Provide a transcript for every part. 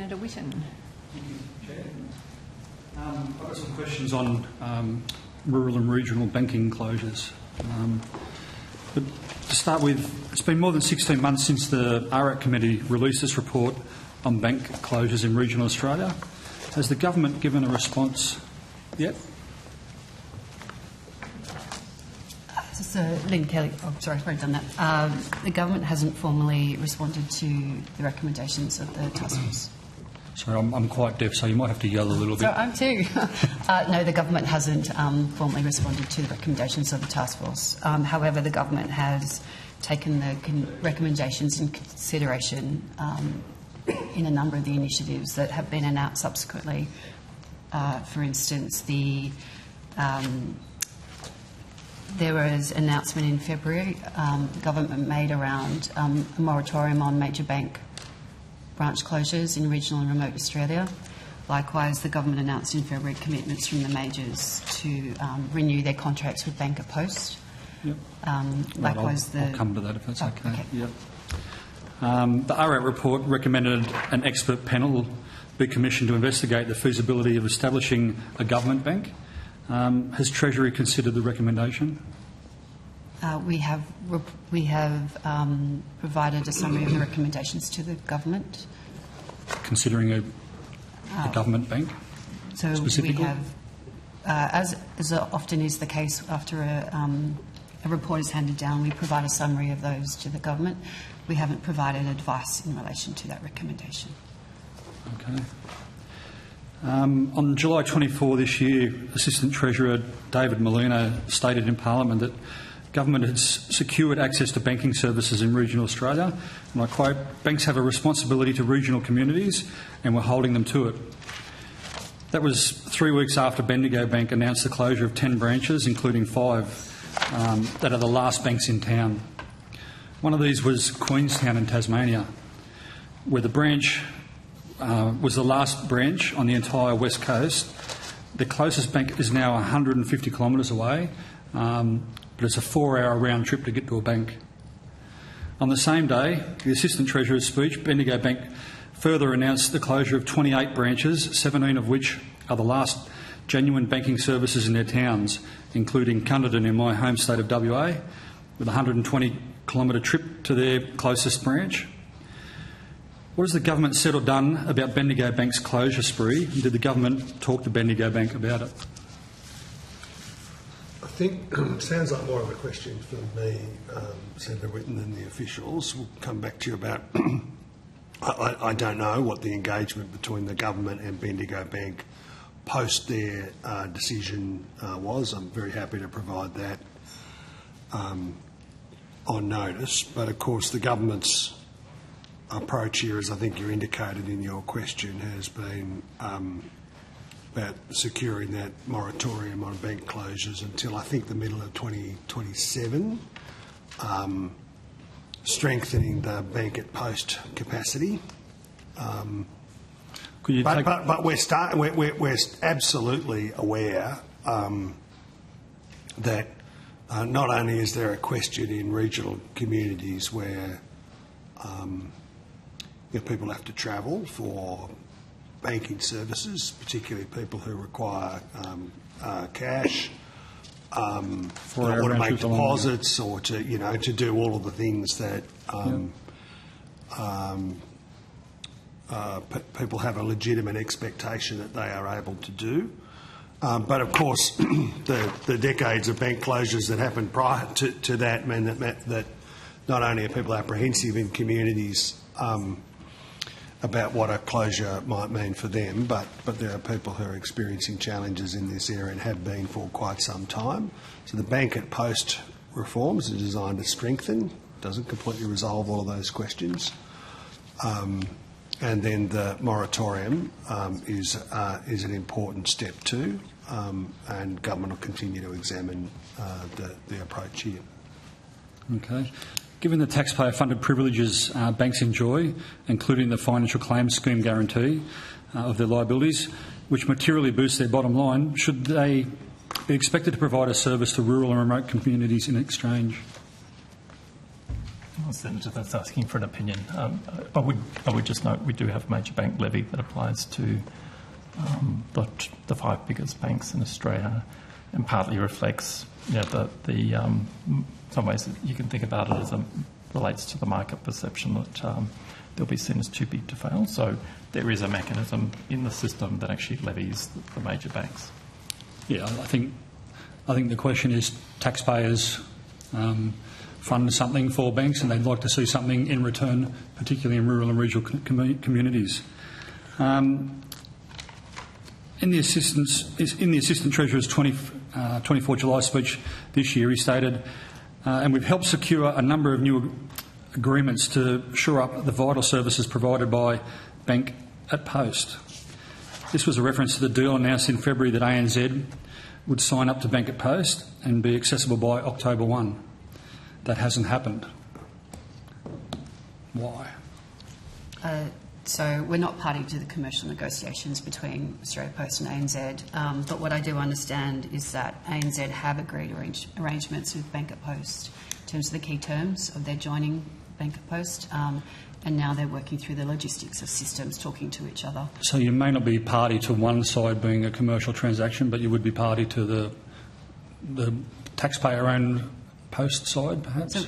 Senator Whitten. Thank you, Chair. I've got some questions on rural and regional banking closures. But to start with, it's been more than 16 months since the RAC Committee released this report on bank closures in regional Australia. Has the government given a response yet? So, Lynn Kelly, sorry, I've already done that. The government hasn't formally responded to the recommendations of the task force. Sorry, I'm quite deaf, so you might have to yell a little bit. So I'm too. No, the government hasn't formally responded to the recommendations of the task force. However, the government has taken the recommendations in consideration in a number of the initiatives that have been announced subsequently. For instance, there was an announcement in February the government made around a moratorium on major bank branch closures in regional and remote Australia. Likewise, the government announced in February commitments from the majors to renew their contracts with Bank at Post. Yep. Likewise, I'll come to that if that's okay. Yep. The RAC report recommended an expert panel be commissioned to investigate the feasibility of establishing a government bank. Has Treasury considered the recommendation? We have provided a summary of the recommendations to the government. Considering a government bank? So we have, as often is the case after a report is handed down, we provide a summary of those to the government. We haven't provided advice in relation to that recommendation. Okay. On July 24 this year, Assistant Treasurer David Molina stated in Parliament that government has secured access to banking services in regional Australia, and I quote, "Banks have a responsibility to regional communities and we're holding them to it." That was 3 weeks after Bendigo Bank announced the closure of 10 branches, including 5 that are the last banks in town. One of these was Queenstown in Tasmania, where the branch was the last branch on the entire west coast. The closest bank is now 150 kilometres away, but it's a 4-hour round trip to get to a bank. On the same day, the Assistant Treasurer's speech, Bendigo Bank further announced the closure of 28 branches, 17 of which are the last genuine banking services in their towns, including Cunderdin in my home state of WA, with a 120-kilometre trip to their closest branch. What has the government said or done about Bendigo Bank's closure spree? And did the government talk to Bendigo Bank about it? I think it sounds like more of a question for me, Senator Whitten, than the officials. We'll come back to you about... I don't know what the engagement between the government and Bendigo Bank post their decision was. I'm very happy to provide that on notice. But, of course, the government's approach here, as I think you indicated in your question, has been about securing that moratorium on bank closures until I think the middle of 2027, strengthening the Bank at Post capacity. But we're absolutely aware that not only is there a question in regional communities where people have to travel for banking services, particularly people who require cash, or to make deposits, or to do all of the things that people have a legitimate expectation that they are able to do. But of course, the decades of bank closures that happened prior to that mean that not only are people apprehensive in communities about what a closure might mean for them, but there are people who are experiencing challenges in this area and have been for quite some time. So the Bank at Post reforms are designed to strengthen, doesn't completely resolve all of those questions. And then the moratorium is an important step too, and government will continue to examine the approach here. Okay. Given the taxpayer-funded privileges banks enjoy, including the financial claims scheme guarantee of their liabilities, which materially boosts their bottom line, should they be expected to provide a service to rural and remote communities in exchange? Senator that's asking for an opinion. I would just note we do have a major bank levy that applies to the 5 biggest banks in Australia, and partly reflects, some ways that you can think about it as relates to the market perception that they'll be seen as too big to fail. So there is a mechanism in the system that actually levies the major banks. Yeah, I think the question is taxpayers fund something for banks, and they'd like to see something in return, particularly in rural and regional communities. In the Assistant Treasurer's 24 July speech this year, he stated, and we've helped secure a number of new agreements to shore up the vital services provided by Bank at Post. This was a reference to the deal announced in February that ANZ would sign up to Bank at Post and be accessible by October 1. That hasn't happened. Why? So we're not party to the commercial negotiations between Australia Post and ANZ, but what I do understand is that ANZ have agreed arrangements with Bank at Post in terms of the key terms of their joining Bank at Post, and now they're working through the logistics of systems talking to each other. So you may not be party to one side being a commercial transaction, but you would be party to the taxpayer-owned Post side, perhaps? So,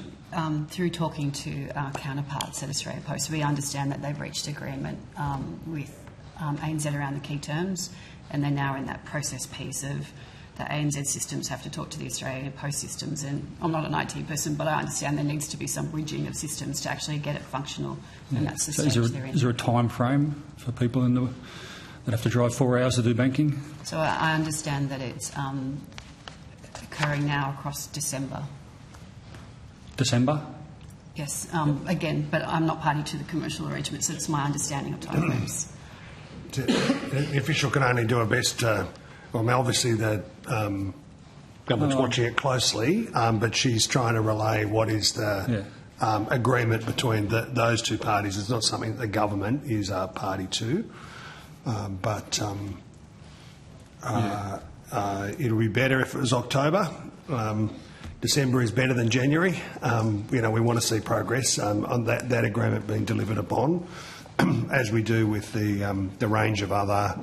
through talking to our counterparts at Australia Post, we understand that they've reached agreement with ANZ around the key terms, and they're now in that process piece of the ANZ systems have to talk to the Australia Post systems. And I'm not an IT person, but I understand there needs to be some bridging of systems to actually get it functional, and that's the stage they're in. Is there a time frame for people that have to drive 4 hours to do banking? So I understand that it's occurring now across December. December? Yes, again, but I'm not party to the commercial arrangements, so it's my understanding of timeframes. The official can only do her best. Obviously the government's watching it closely, but she's trying to relay what is the agreement between those two parties. It's not something that the government is a party to, but it'll be better if it was October. December is better than January. We want to see progress on that agreement being delivered upon, as we do with the range of other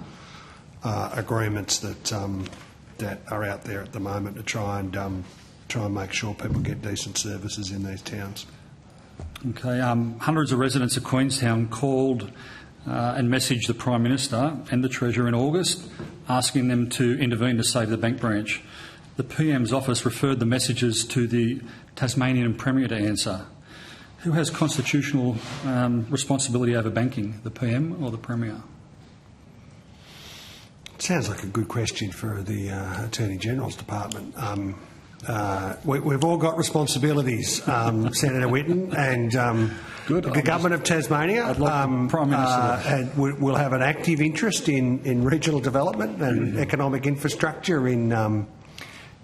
agreements that are out there at the moment to try and make sure people get decent services in these towns. Okay. Hundreds of residents of Queenstown called and messaged the Prime Minister and the Treasurer in August, asking them to intervene to save the bank branch. The PM's office referred the messages to the Tasmanian Premier to answer. Who has constitutional responsibility over banking, the PM or the Premier? Sounds like a good question for the Attorney General's Department. We've all got responsibilities, Senator Whitten, and the Government of Tasmania I'd like the Prime Minister will have an active interest in regional development and economic infrastructure in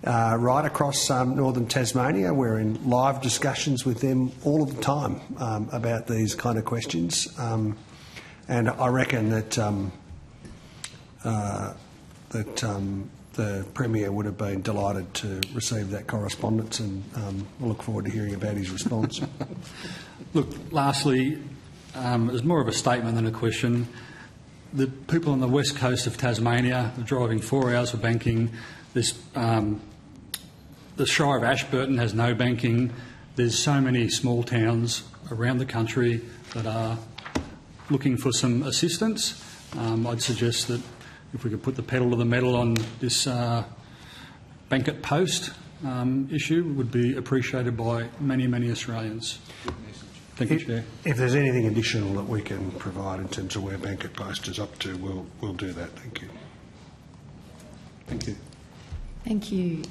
right across northern Tasmania. We're in live discussions with them all of the time about these kind of questions, and I reckon that the Premier would have been delighted to receive that correspondence, and we'll look forward to hearing about his response. Look, lastly, it's more of a statement than a question. The people on the west coast of Tasmania are driving 4 hours for banking. The Shire of Ashburton has no banking. There's so many small towns around the country that are looking for some assistance. I'd suggest that if we could put the pedal to the metal on this Bank at Post issue, it would be appreciated by many, many Australians. Thank you, Chair. If there's anything additional that we can provide in terms of where Bank at Post is up to, we'll do that. Thank you. Thank you. Thank you.